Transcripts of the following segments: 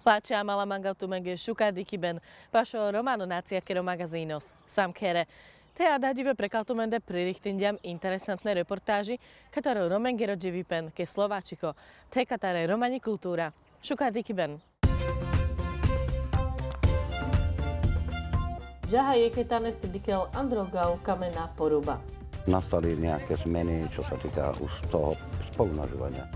Lácsia malamangaltu menge sokadik ben pasó romano náciakero magazínos Samkere. Te a dadive prekaltumende pririchtindjam interesantne reportáži, ktoré romengero dživipen ke Slováčiko. Te katare romani kultúra. Sokadik ben. Džaha je ketane stidikel Androgau kamená poruba. Nastali nejaké zmeny, čo sa týka už toho spolunažívania.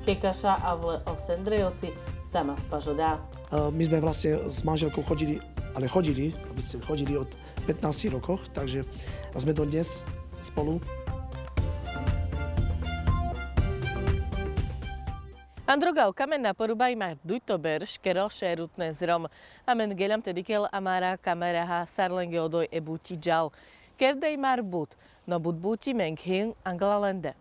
Kekaša a vle osendrejoci sama spažodá. My sme vlastne s manželkou chodili, aby ste chodili od 15 rokov, takže sme dodnes spolu. Androgau kamenná poruba ima dujtober škerol šerutné zrom. Amen gelam tedikel amara kameraha sarlenge odoj ebuti džal. Kerdej mar but, no but buti menghin anglalende.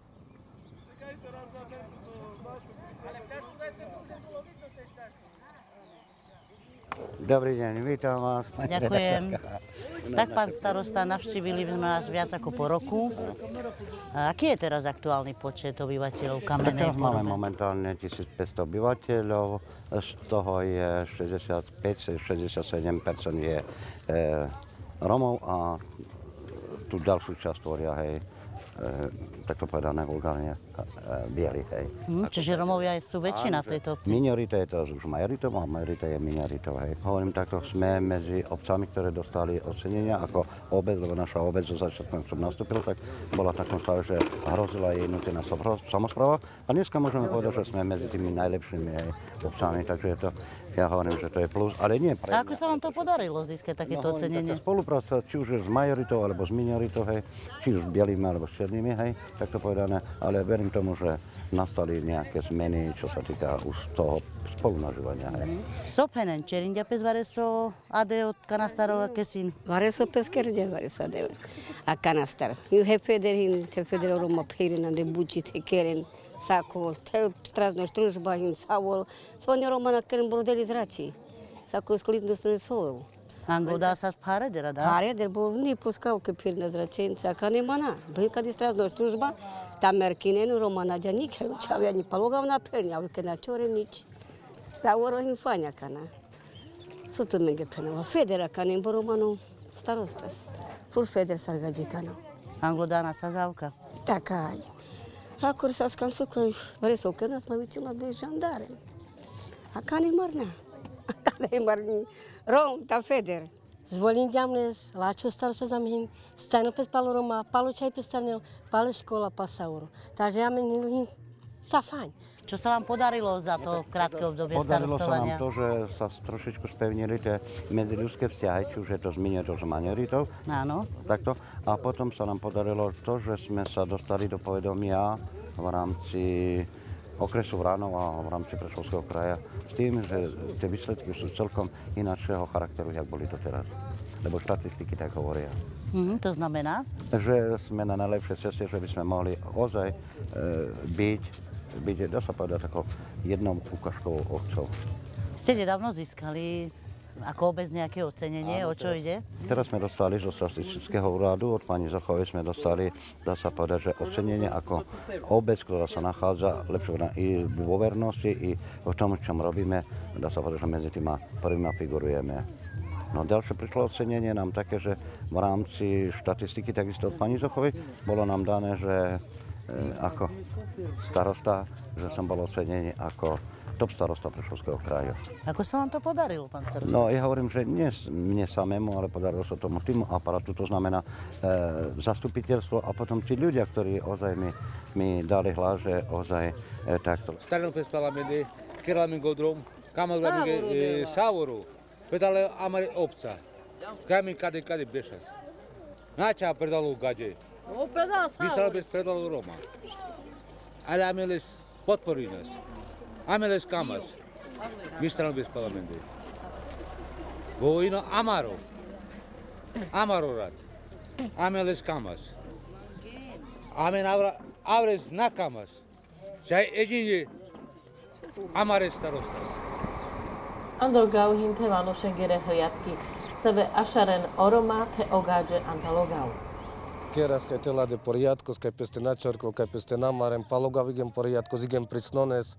Dobrý deň, vítam vás. Ďakujem. Tak, pán starosta, navštívili sme vás viac ako po roku. A aký je teraz aktuálny počet obyvateľov kamennej Teraz máme poruby? momentálne 1500 obyvateľov, z toho je 65-67% je Romov a tú ďalšiu časť tvoria, hej, takto povedané vulgárne, bieli, hej. Čiže Romovia sú väčšina v tejto obci? Minorita je teraz už majoritou a majorita je minoritou, hej. Hovorím takto, sme medzi obcami, ktoré dostali ocenenia ako obec, lebo naša obec zo začiatku, keď som nastúpil, tak bola v takom stave, že hrozila jej nútená samospráva. A dneska môžeme povedať, že sme medzi tými najlepšími, hej, obcami, takže je to, ja hovorím, že to je plus, ale nie pre mňa. A ako sa vám to podarilo získať takéto ocenenie? Spolupráca, či už s majoritou, alebo s minoritou, hej, či už s bielými, alebo s černými, hej, takto povedané, ale verím tomu, že nastali nejaké zmeny, čo sa týka už toho spolunažívania, hej. Sophenen, Cseringy pezvareso adeo kanasztáról készít? Vareso peskerje vareso adeo a kanasztár. Ju hefederin, te federoruma périn, ande bucsi te keren, szákol, te straznos trusba hin szávol, szóval romana keren bordeli zrači, szákol sklidnostne szól. Anglo dá sa spáredera, dá? Páreder bol nepускal ke pirna zračenca, ka nemana. Băi straznos trusba, tam merkinenu romana janik, čavia ni palogav na pernia, uke na čorem nici. Zauro hin fania kana. Sotu menge penava. Federa kanem boromanu starostas. Fur feder sargaji kana. Anglo dá na sazávka. Така. Акор са скансу кој вресо кена сме вичила де жандаре. А кане марна. А кане марни. Ром та федер. Zvolím ďamnes, láčo starosť zamhin, stajno pes palo Roma, palo čaj pestanil, palo škola pasauro. Takže ja meni sa fajn. Čo sa vám podarilo za to krátke obdobie Podarilo sa nám starostovania? to, že sa trošičku spevnili tie medziľudské vzťahy, či už je to s minoritou, s majoritou. Áno. Takto. A potom sa nám podarilo to, že sme sa dostali do povedomia v rámci okresu Vránov a v rámci Prešovského kraja s tým, že tie výsledky sú celkom ináčieho charakteru, jak boli doteraz. Lebo štatistiky tak hovoria. To znamená? Že sme na najlepšej ceste, že by sme mohli ozaj byť, dá sa povedať, ako jednou ukážkovou obcov. Ste nedávno získali ako obec nejaké ocenenie, o čo ide? Teraz sme dostali zo statistického úradu, od pani Zochovej sme dostali, dá sa povedať, že ocenenie ako obec, ktorá sa nachádza lepšie i vo vernosti, i v tom, čom robíme, dá sa povedať, že medzi týma prvýma figurujeme. No ďalšie prišlo ocenenie nám také, že v rámci štatistiky, takisto od pani Zochovej, bolo nám dané, že ako starosta, že som bol ocenený ako top starosta Prešovského kraju. Ako sa vám to podarilo, pán starosta? No ja hovorím, že nie mne samému, ale podarilo sa tomu týmu aparátu, to znamená zastupiteľstvo a potom tí ľudia, ktorí ozaj mi dali hlas, že ozaj takto. Starel pes parlamenty, keralamin godrom, kamalgamin Savoru, pedale amare obca, kamin kade bešas. Nača predalu gađe. O, predal sa. Misal bez predalu Roma. Ale ameles potpori nas. Ameles kamas. Misal bez parlamenty. Vojno Amarov. Amarorat. Ameles kamas. Amen avres na kamas. Čaj edine Amare starosta. Androgau hinte vanošengere hriadky, sebe ašaren oroma te ogáže andalogau. keras, kaj telade poriadkos, kaj peste načorkol, kaj peste namarem, palogavigem poriadkos, igem pricnones,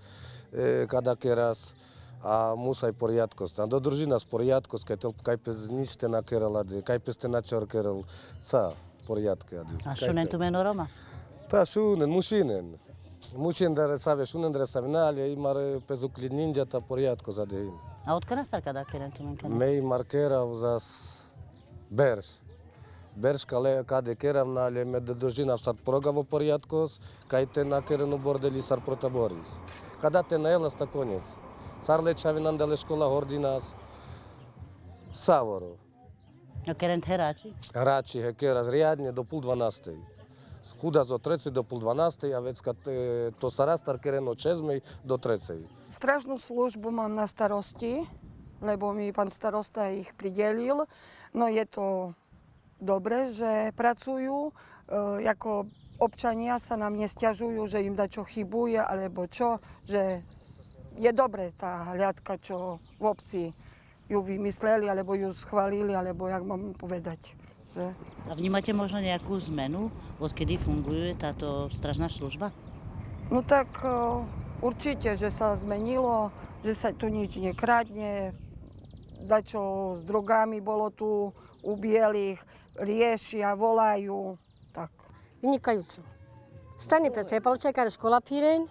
kada keras, a musaj poriadkos. A do družinas poriadkos, kaj peste nište na keralade, kaj peste načorkerol, sa poriadke. A šunen tu meno Roma? Ta šunen, mušinen. Mušin dare save, šunen dare save nalje, imar pezukli ninjata poriadkos adehin. A odkada star kada keren tu men kada? Mei markerav zas berš. Berš kade keram nalje me de družina sar progavo poriadkos, kaj te na kerenu bordeli sar protaboris. Kada te na elas ta konec. Sar lečavi nandele škola hordinas, Savoru. A keren te hráči? Hráči, keras riadne do 11:30. Chuda zo 3 do 11:30 a vecka to sa rastar keren od 6 do 3. Strážnu službu mám na starosti, lebo mi pán starosta ich pridelil. No je to dobre, že pracujú. Ako občania sa nám nesťažujú, že im dačo chybuje, alebo čo. Že je dobre tá hliadka, čo v obci ju vymysleli, alebo ju schválili, alebo jak mám povedať. Že? A vnímate možno nejakú zmenu, odkedy funguje táto strážna služba? No tak určite, že sa zmenilo, že sa tu nič nekradne, dačo s drogami bolo tu u bielých, riešia, volajú, tak. Vynikajúco. Stane pre Palučajka škola píren,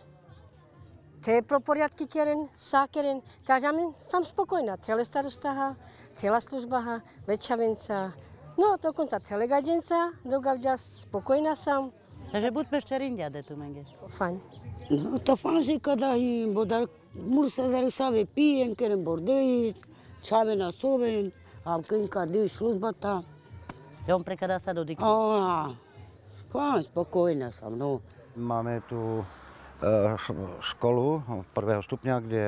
te pro poriadky keren, sa keren, kažem, sam spokojná, tele starostaha, tela službaha, lečavenca, no dokonca tele gadenca, druga vďa spokojná sam. Takže buď peščerindia de tu menge. Fajn. No, ta fanzi kada im bodar mursa zare save pijen, keren bordeic, čave na soven, a kinka di službata. Ja on prekadá sa do diky. Fajn, spokojná sam, no. Máme tu školu prvého stupňa, kde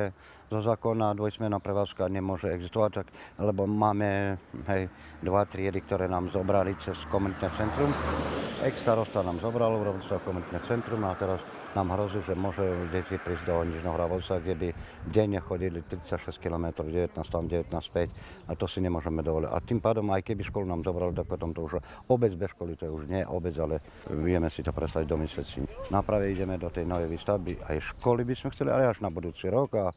zo zákona dvojsmenná prevádzka nemôže existovať, lebo máme 2 triedy, ktoré nám zobrali cez komunitné centrum. Ex-starosta nám zobral, urobil sa komunitné centrum a teraz nám hrozí, že môže deti prísť do Nižnohravolca, kde by denne chodili 36 km, 19 tam, 19 späť a to si nemôžeme dovoliť. A tým pádom, aj keby školu nám zobrali, tak potom to už obec bez školy, to je už nie obec, ale vieme si to predstaviť, domyslieť si. Naprave ideme do tej novej výstavby, aj školy by sme chceli, ale až na budúci rok a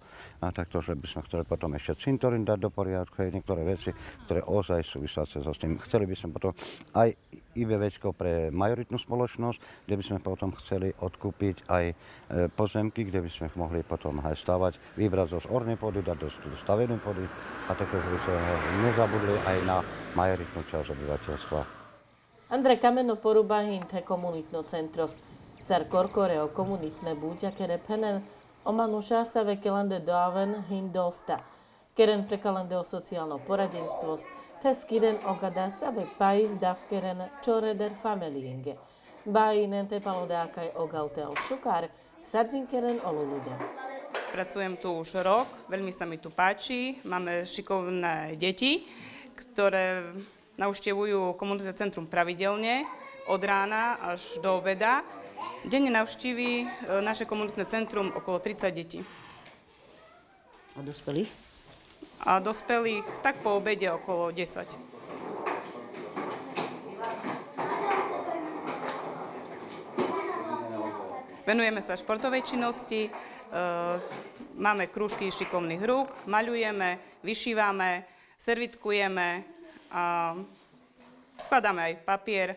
takto, že by sme chceli potom ešte cintorín dať do poriadku, niektoré veci, ktoré ozaj súvisiace so s tým. Chceli by sme potom aj IBVčko pre majoritnú spoločnosť, kde by sme potom chceli odkúpiť aj pozemky, kde by sme mohli potom aj stavať, vybrať zo ornej pôdy, dať do stavenej pôdy a také, že by sme nezabudli aj na majoritnú časť obyvateľstva. Andrej Kameno porubahin te komunitno centros. Sar korkoreo komunitne buďa kere penen omanuša sa vekelande doaven hin dosta. Keren prekalande o sociálno poradenstvo Teskiren ogada sabe pais davkeren čoreder familienge. Bajinen te palodákaj ogautel šukár, sadzinkeren olulude. Pracujem tu už rok, veľmi sa mi tu páči. Máme šikovné deti, ktoré navštevujú komunitné centrum pravidelne, od rána až do obeda. Denne navštíví naše komunitné centrum okolo 30 detí. A dospelých? A dospelých tak po obede okolo 10. Venujeme sa športovej činnosti, máme krúžky šikovných rúk, maľujeme, vyšívame, servitkujeme, a skladáme aj papier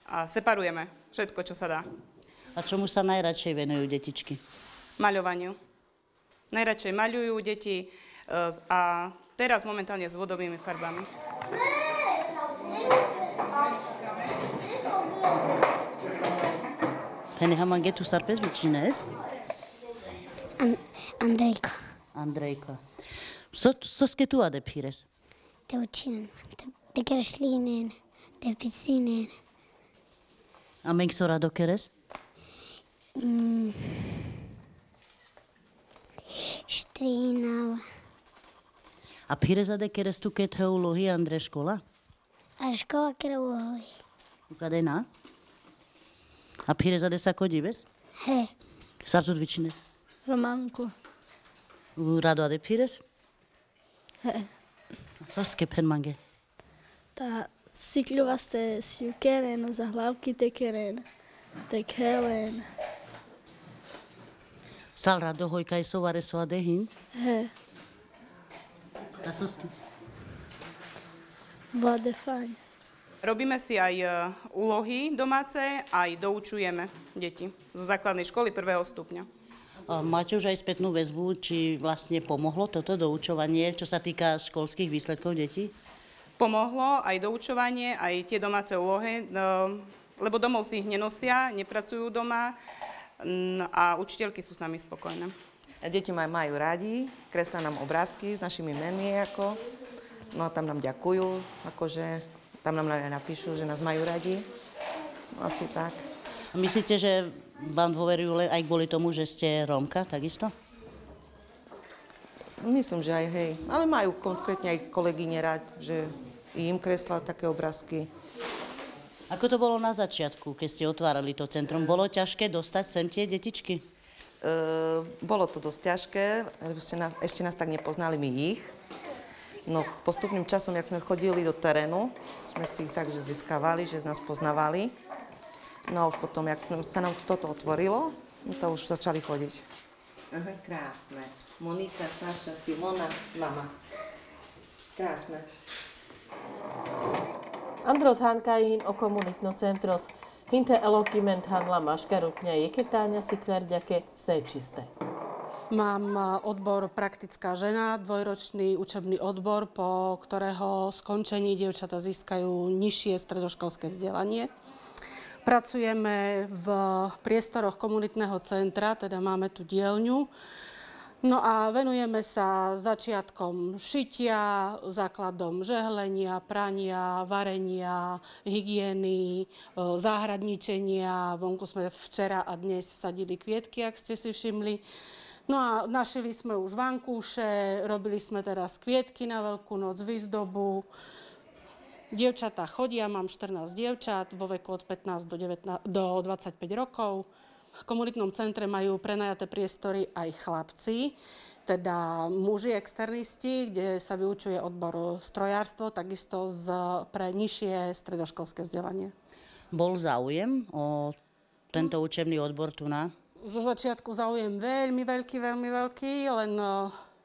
a separujeme všetko, čo sa dá. A čomu sa najradšej venujú detičky? Maľovaniu. Najradšej maľujú deti a teraz momentálne s vodovými farbami. Hene haman getu sarpes vičines? Andrejka. Andrejka. Co sketu ade pires? Te učinen, te kerslinen, te pisinen. A menk so rado keres? Štrínava. A pires ade keres tu ket heolohi Andre škola? A škola kreulohi. Kade na? A pires ade sa kodibes? He. Sartut vičines? Romanku. Rado ade pires? He. Saske pen mange? Ta Ciclovaste si keren, za hlavky te keren, te kelen. Salra do hojka i sovare so adehin. He, Tasoski. vode fajn. Robíme si aj úlohy domáce, aj doučujeme deti zo základnej školy 1. stupňa. Máte už aj spätnú väzbu, či vlastne pomohlo toto doučovanie, čo sa týka školských výsledkov detí? Pomohlo aj doučovanie, aj tie domáce úlohy, lebo domov si ich nenosia, nepracujú doma a učiteľky sú s nami spokojné. Deti majú rádi, kreslia nám obrázky s našimi menmi, no a tam nám ďakujú, akože tam nám napíšu, že nás majú radi, asi tak. Myslíte, že vám dôverujú len aj kvôli tomu, že ste Rómka, takisto? Myslím, že aj hej, ale majú konkrétne aj kolegyne rád, že im kresla také obrázky. Ako to bolo na začiatku, keď ste otvárali to centrum? Bolo ťažké dostať sem tie detičky? Bolo to dosť ťažké, lebo ešte nás tak nepoznali my ich. No postupným časom, jak sme chodili do terénu, sme si ich takže získavali, že nás poznávali. No a už potom, jak sa nám toto otvorilo, to už začali chodiť. Aha, krásne. Monika, Saša, Simona, mama. Krásne. Androt Hankaihin o komunitno centros. Hinte elokiment hanla maškarutňa jeketáňa si kverďake sejčiste. Mám odbor Praktická žena, dvojročný učebný odbor, po ktorého skončení dievčatá získajú nižšie stredoškolské vzdelanie. Pracujeme v priestoroch komunitného centra, teda máme tu dielňu. No a venujeme sa začiatkom šitia, základom žehlenia, prania, varenia, hygieny, záhradničenia. Vonku sme včera a dnes sadili kvietky, ak ste si všimli. No a našili sme už vankúše, robili sme teraz kvietky na Veľkú noc, výzdobu. Dievčatá chodia, mám 14 dievčat vo veku od 15 do 25 rokov. V komunitnom centre majú prenajaté priestory aj chlapci, teda muži externisti, kde sa vyučuje odbor strojárstvo, takisto pre nižšie stredoškolské vzdelanie. Bol záujem o tento učebný odbor tu na? Zo začiatku záujem veľmi veľký, len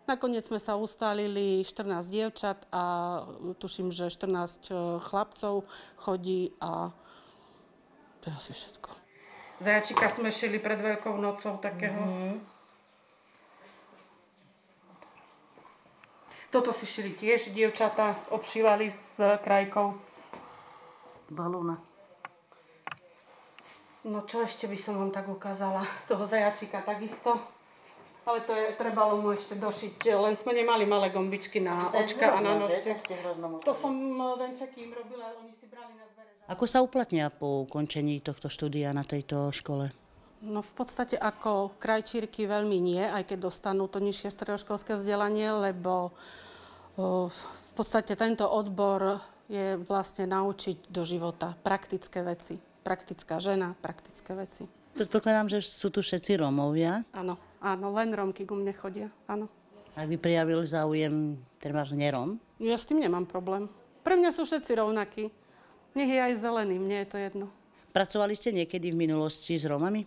nakoniec sme sa ustálili 14 dievčat a tuším, že 14 chlapcov chodí a to je asi všetko. Zajačika sme šili pred Veľkou nocou takého. Toto si šili tiež dievčatá, obšívali s krajkou. Balóna. No čo ešte by som vám tak ukázala? Toho zajačika takisto. Ale to trebalo mu ešte došiť. Len sme nemali malé gombičky na očka a na nožte. To som venčeky im robila, oni si brali na dvere. Ako sa uplatnia po ukončení tohto štúdia na tejto škole? No v podstate ako krajčírky veľmi nie, aj keď dostanú to nižšie stredoškolské vzdelanie, lebo v podstate tento odbor je vlastne naučiť do života praktické veci. Praktická žena, praktické veci. Predpokladám, že sú tu všetci Rómovia. Áno, len Rómky ku mne chodia, áno. Ak by prijavil záujem, trebárs neróm? Ja s tým nemám problém. Pre mňa sú všetci rovnakí. Nech je aj zelený, mne je to jedno. Pracovali ste niekedy v minulosti s Rómami?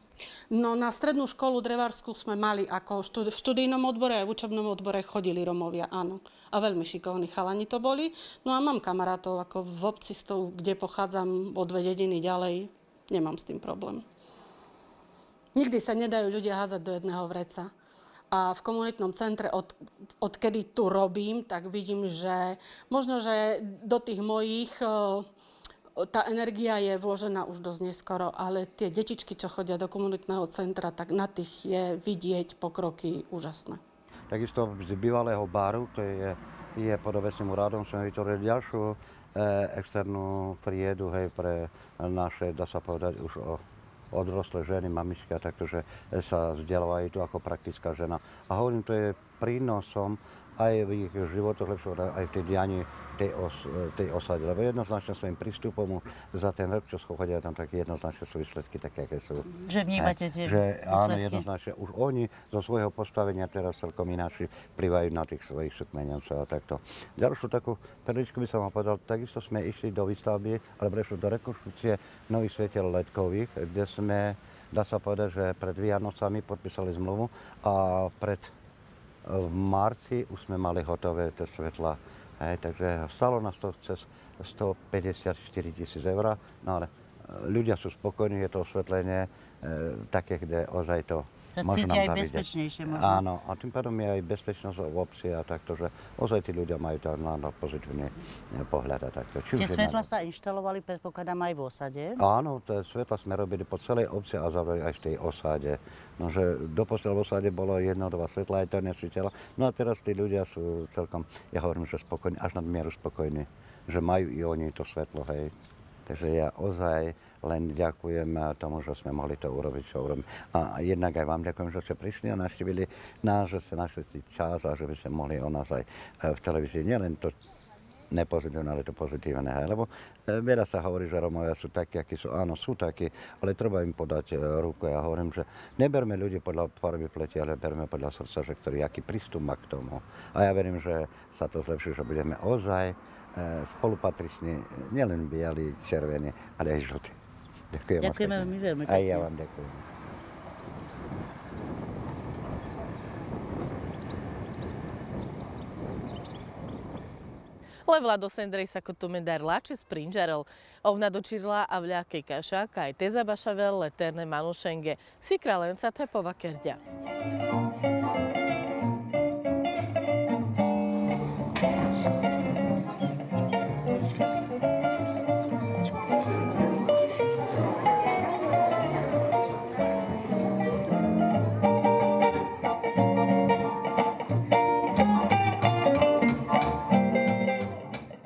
No na strednú školu drevárskú sme mali, ako v študijnom odbore a v učebnom odbore chodili Rómovia, áno. A veľmi šikovní chalani to boli. No a mám kamarátov ako v obci, kde pochádzam o 2 dediny ďalej. Nemám s tým problém. Nikdy sa nedajú ľudia házať do jedného vreca. A v komunitnom centre, odkedy tu robím, tak vidím, že možno, že do tých mojich tá energia je vložená už dosť neskoro, ale tie detičky, čo chodia do komunitného centra, tak na tých je vidieť pokroky úžasné. Takisto z bývalého baru, to je pod obecným úradom, sme vytvorili ďalšiu externú triedu, hej, pre naše, dá sa povedať, už odrostlé ženy, mamičky, takže sa vzdelávajú tu ako praktická žena. A hovorím, to je prínosom aj v ich životoch, aj v tej dianí tej osade. Lebo jednoznačne svojím prístupom za ten rok, čo chodia, tam také jednoznačne sú výsledky také, aké sú. Že vnímate tie výsledky? Áno, jednoznačne. Už oni zo svojho postavenia teraz celkom ináč vplyvajú na tých svojich sukmeňancov a takto. Ďalšiu takú perličku by som vám povedal, takisto sme išli do výstavby, alebo do rekonštrukcie nových svetiel ledkových, kde sme, dá sa povedať, že pred Vianocami podpísali zmluvu a v marci už sme mali hotové tie svetla. Takže stalo nás to cez 154 000 eur, no ale ľudia sú spokojní, je to osvetlenie také, kde ozaj to môžu nám aj bezpečnejšie možno. Áno, a tým pádom je aj bezpečnosť v obci a takto, že ozaj tí ľudia majú tam na pozitívny pohľad a takto. Tie svetla sa inštalovali, predpokladám, aj v osade? Áno, tie svetla sme robili po celej obci a zároveň aj v tej osade. No, že doposiaľ v osade bolo 1-2 svetla, aj to nesvítilo. No a teraz tí ľudia sú celkom, ja hovorím, že spokojní, až nadmieru spokojní, že majú i oni to svetlo, hej. Takže ja ozaj len ďakujem tomu, že sme mohli to urobiť, čo urobíme. A jednak aj vám ďakujem, že ste prišli a navštívili nás, že ste našli si čas a že by ste mohli o nás aj v televízii. Nielen to nepozitívne, ale to pozitívne. Lebo veľa sa hovorí, že Rómovia sú takí, akí sú. Áno, sú takí, ale treba im podať ruku. Ja hovorím, že neberme ľudí podľa farby pleti, ale berme podľa srdca, že ktorý aký prístup má k tomu. A ja verím, že sa to zlepší, že budeme ozaj spolupatriční, nielen biali, červení, ale aj žltí. Ďakujem. Ďakujeme veľmi veľmi. Aj ja vám ďakujem. Levlado Sendrej sa kotumendar lače springerel, ovna dočirla a vľake kaša, kaj teza bašavel leterne manušenge, si kralenca tepova kerďa.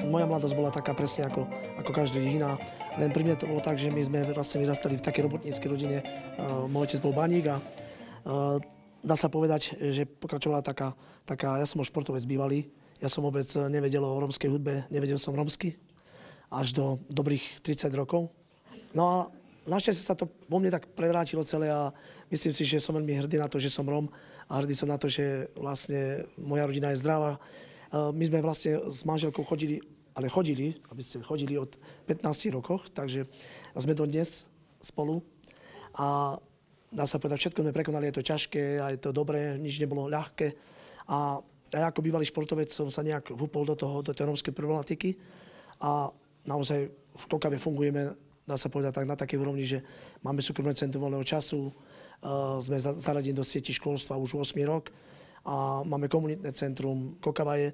Moja mladosť bola taká presne ako každý iná. Len pri mne to bolo tak, že my sme vlastne vyrastali v takej robotníckej rodine. Môj otec bol baník a dá sa povedať, že pokračovala taká, ja som bol športovec bývalý. Ja som vôbec nevedel o rómskej hudbe, nevedel som rómsky až do dobrých 30 rokov. No a našťastie sa to vo mne tak prevrátilo celé a myslím si, že som veľmi hrdý na to, že som Róm a hrdý som na to, že vlastne moja rodina je zdravá. My sme vlastne s manželkou chodili, aby ste chodili od 15 rokoch, takže sme dodnes spolu a dá sa povedať, všetko sme prekonali, je to ťažké a je to dobré, nič nebolo ľahké a ja ako bývalý športovec som sa nejak vúpol do tej rómskej problematiky a naozaj v Kokave fungujeme, dá sa povedať tak na takej úrovni, že máme súkromné centrum voľného času, sme zaradení do sieti školstva už 8 rok a máme komunitné centrum Kokava je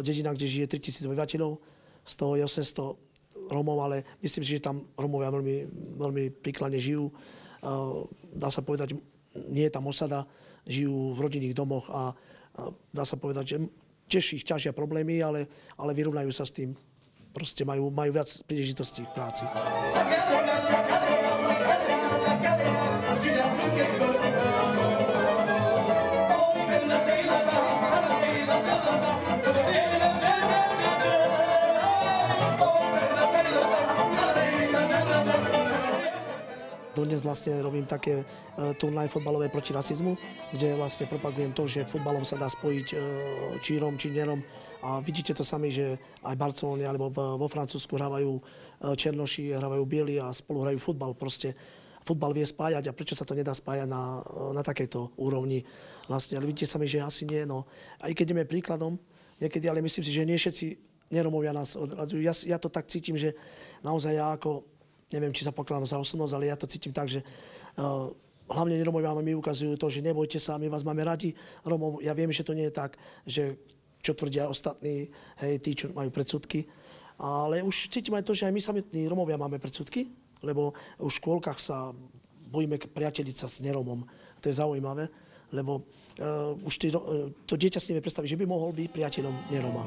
dedina, kde žije 3000 obyvateľov, z toho je 800 Rómov, ale myslím si, že tam Rómovia veľmi, veľmi príkladne žijú. Dá sa povedať, nie je tam osada, žijú v rodinných domoch a dá sa povedať, že tiež ich ťažia problémy, ale vyrovnajú sa s tým. Proste majú viac príležitostí v práci. Dodnes vlastne robím také turnaje fotbalové proti rasizmu, kde vlastne propagujem to, že futbalom sa dá spojiť či Róm, či nerom. A vidíte to sami, že aj v Barcelone alebo vo Francúzsku hrávajú černoši, hrávajú bieli a spolu hrajú futbal. Proste futbal vie spájať a prečo sa to nedá spájať na takejto úrovni. Vlastne, ale vidíte sami, že asi nie. No. Aj keď ideme príkladom, niekedy, ale myslím si, že nie všetci neromovia nás odradzujú. Ja to tak cítim, že naozaj ja ako neviem, či sa pokladám za osobnosť, ale ja to cítim tak, že hlavne neromovia mi ukazujú to, že nebojte sa, my vás máme radi. Romov, ja viem, že to nie je tak, že čo tvrdia ostatní, hej, tí, čo majú predsudky. Ale už cítim aj to, že aj my samotní Romovia máme predsudky, lebo už v škôlkach sa bojíme priateliť sa s neromom. To je zaujímavé, lebo už to dieťa si nevie predstaviť, že by mohol byť priateľom neroma.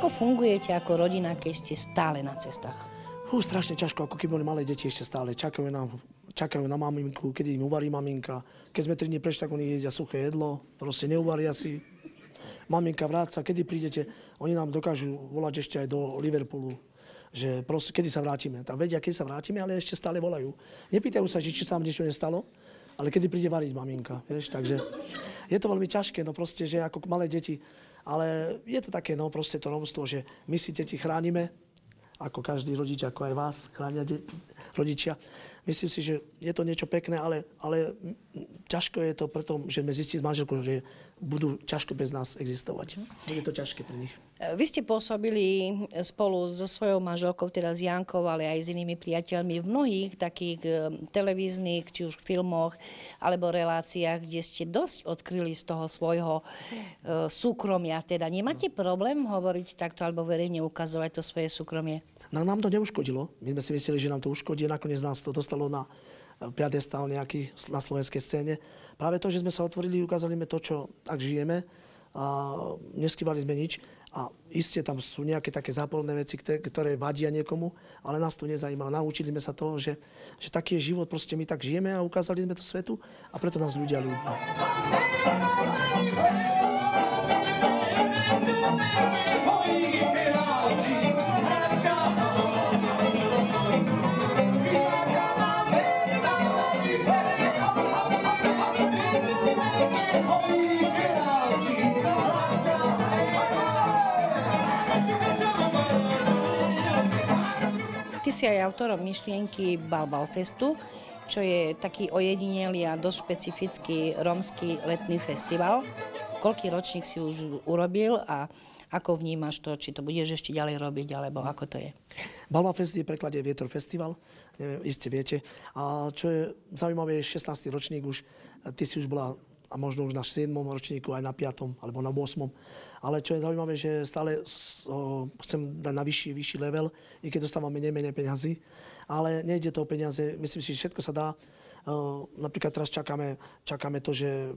Ako fungujete ako rodina, keď ste stále na cestách? Strašne ťažko, ako keď boli malé deti ešte stále. Čakajú na maminku, keď im uvarí maminka. Keď sme 3 dní prešli, tak oni jedia suché jedlo, proste neuvaria si. Maminka vráca, kedy prídete, oni nám dokážu volať ešte aj do Liverpoolu, že proste, kedy sa vrátime. Tam vedia, kedy sa vrátime, ale ešte stále volajú. Nepýtajú sa, či sa nám niečo nestalo, ale kedy príde variť maminka, vieš, takže je to veľmi ťažké, no proste, že ako malé deti, ale je to také, no proste to romstvo, že my si deti chránime, ako každý rodič, ako aj vás chránia rodičia. Myslím si, že je to niečo pekné, ale ťažko je to preto, že sme zistili s manželkou, že budú ťažko bez nás existovať. Je to ťažké pre nich. Vy ste pôsobili spolu so svojou manželkou, teda s Jankou, ale aj s inými priateľmi v mnohých takých televíznych, či už filmoch, alebo reláciách, kde ste dosť odkryli z toho svojho súkromia. Teda nemáte problém hovoriť takto alebo verejne ukazovať to svoje súkromie? No, nám to neuškodilo. My sme si mysleli, že nám to uškodí. Nakoniec nás to dostalo na piedestál nejaký na slovenskej scéne. Práve to, že sme sa otvorili, ukázali sme to, čo ak žijeme, a neskrývali sme nič. A iste tam sú nejaké také záporné veci, ktoré vadia niekomu, ale nás to nezajímalo. Naučili sme sa toho, že taký je život, proste my tak žijeme a ukázali sme to svetu a preto nás ľudia ľúbia. Ty si aj autorom myšlienky Balbalfestu, čo je taký ojedinelý a dosť špecifický rómsky letný festival. Koľký ročník si už urobil a ako vnímaš to, či to budeš ešte ďalej robiť, alebo ako to je? Balbalfest je v preklade Vietor festival, neviem, iste viete. A čo je zaujímavé, je 16. ročník už, ty si už bola a možno už na 7. ročníku, aj na 5. alebo na 8. Ale čo je zaujímavé, že stále chcem dať na vyšší level, i keď dostávame nemenej peňazí. Ale nejde to o peniaze, myslím si, že všetko sa dá. Napríklad teraz čakáme to, že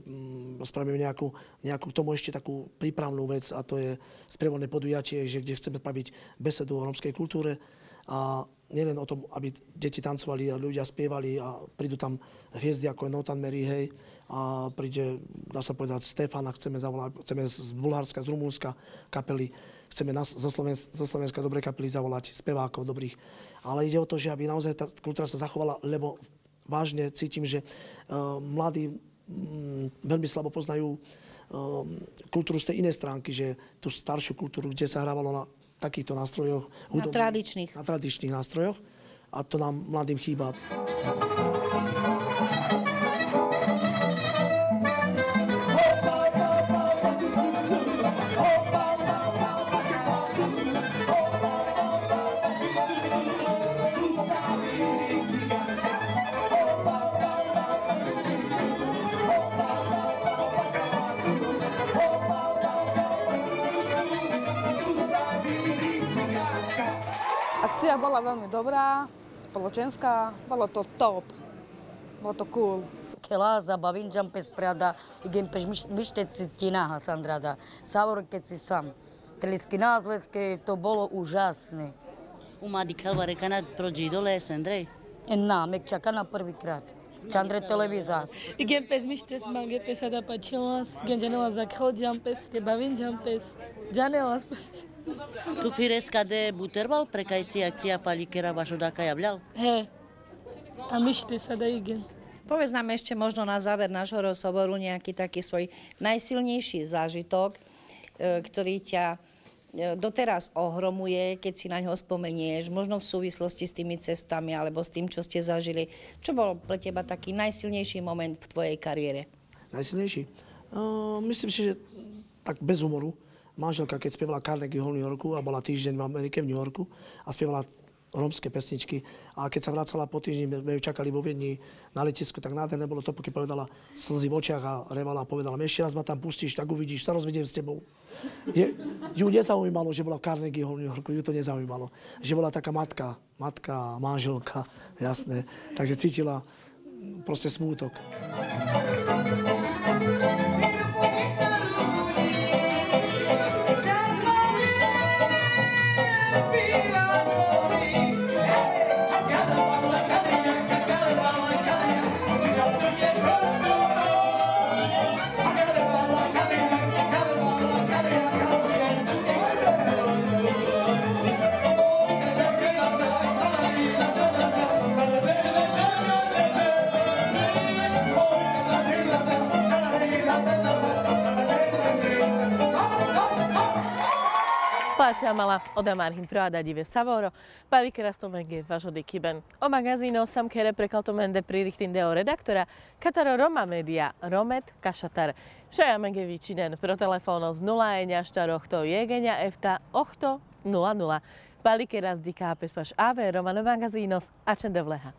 spravíme nejakú k tomu ešte takú prípravnú vec, a to je sprievodné podujatie, kde chceme spraviť besedu o rómskej kultúre. A nielen o tom, aby deti tancovali a ľudia spievali a prídu tam hviezdy ako je Notan Mary, hej, a príde, dá sa povedať, Stefana, chceme zavolať, chceme z Bulharska, z Rumunska kapely, chceme nás zo Slovenska dobré kapely zavolať, spevákov dobrých. Ale ide o to, že aby naozaj tá kultúra sa zachovala, lebo vážne cítim, že mladí veľmi slabo poznajú kultúru z tej inej stránky, že tú staršiu kultúru, kde sa hrávalo na takýchto nástrojoch. Na tradičných. Na tradičných nástrojoch. A to nám mladým chýba. Akcia bola veľmi dobrá, spoločenská, bolo to top, bolo to cool. Kela zabavím pe sprada, idem pe mišteci stinaha Sandrada, savor keď si sam. Teliski názveske, to bolo úžasné. Umadi kalvare kanad prođi dole, Sandrej? Na, mek čaka na prvýkrát. Čandre televíza. Igen pes mištec mange pes ada pačelas, igen janela zakhol jampes, ke bavin jampes, janelas proste. Tu pireska de buterbal, prekaj si akcia palikera vašo daka javľal? He, a mište sa da igen. Povedz nám ešte možno na záver nášho rozhovoru nejaký taký svoj najsilnejší zážitok, ktorý ťa doteraz ohromuje, keď si na ňo spomenieš, možno v súvislosti s tými cestami alebo s tým, čo ste zažili. Čo bol pre teba taký najsilnejší moment v tvojej kariére? Najsilnejší? Myslím si, že tak bez humoru. Manželka, keď spievala Carnegie Hall v New Yorku a bola týždeň v Amerike, v New Yorku a spievala rómske pesničky. A keď sa vracala po týždni, sme ju čakali vo Viedni na letisku, tak nádherné bolo to, keď povedala slzy v očiach a revala a povedala, ešte raz ma tam pustíš, tak uvidíš, sa rozvediem s tebou. Ju nezaujímalo, že bola v Carnegie Hall v New Yorku, ju to nezaujímalo. Že bola taká matka, manželka, jasné. Takže cítila proste smútok. mala odamarhin proadadive Savoro, palikerastomengi vasodikiben. O magazino sam kere prekaltomende pririktindeo redaktora Kataro Roma Media Romet Kašatar. Šajamenge vičinen pro telefonos 0 štarohto jegenia efta 800. Palikeras dikápes paš AV Romano magazinos a čendevleha.